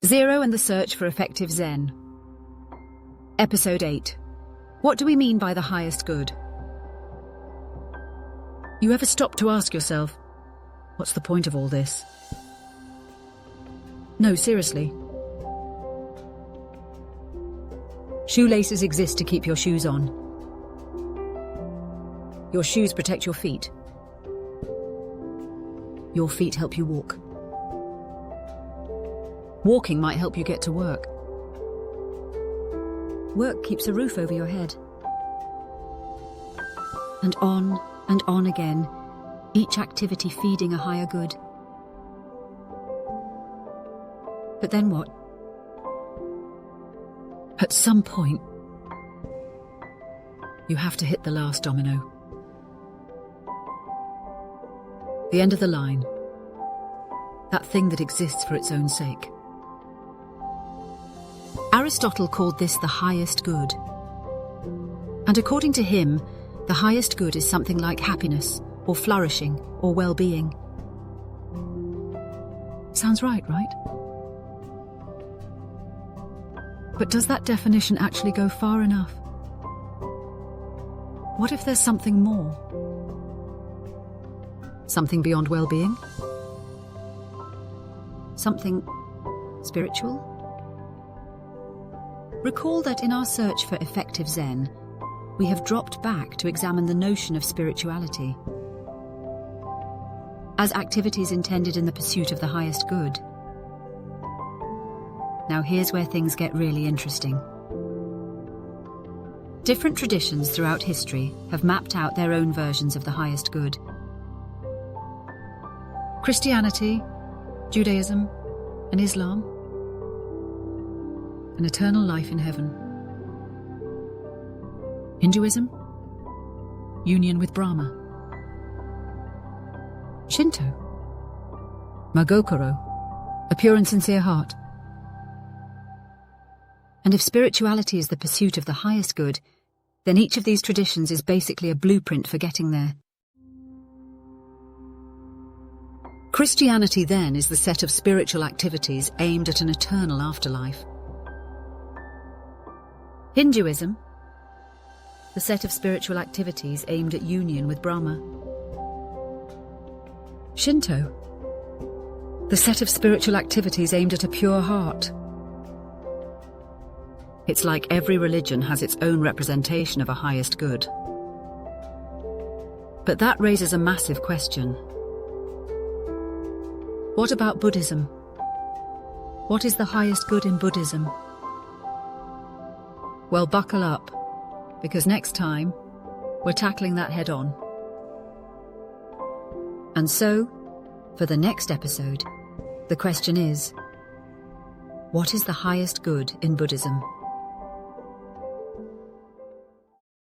Zero and the Search for Effective Zen. Episode 8. What do we mean by the highest good? You ever stop to ask yourself, what's the point of all this? No, seriously. Shoelaces exist to keep your shoes on. Your shoes protect your feet. Your feet help you walk. Walking might help you get to work. Work keeps a roof over your head. And on again, each activity feeding a higher good. But then what? At some point, you have to hit the last domino. The end of the line. That thing that exists for its own sake. Aristotle called this the highest good. And according to him, the highest good is something like happiness, or flourishing, or well-being. Sounds right? But does that definition actually go far enough? What if there's something more? Something beyond well-being? Something spiritual? Recall that in our search for effective Zen, we have dropped back to examine the notion of spirituality as activities intended in the pursuit of the highest good. Now here's where things get really interesting. Different traditions throughout history have mapped out their own versions of the highest good. Christianity, Judaism, and Islam. An eternal life in heaven. Hinduism, union with Brahma. Shinto, magokoro, a pure and sincere heart. And if spirituality is the pursuit of the highest good, then each of these traditions is basically a blueprint for getting there. Christianity, then, is the set of spiritual activities aimed at an eternal afterlife. Hinduism, the set of spiritual activities aimed at union with Brahma. Shinto, the set of spiritual activities aimed at a pure heart. It's like every religion has its own representation of a highest good. But that raises a massive question. What about Buddhism? What is the highest good in Buddhism? Well, buckle up, because next time, we're tackling that head on. And so, for the next episode, the question is, what is the highest good in Buddhism?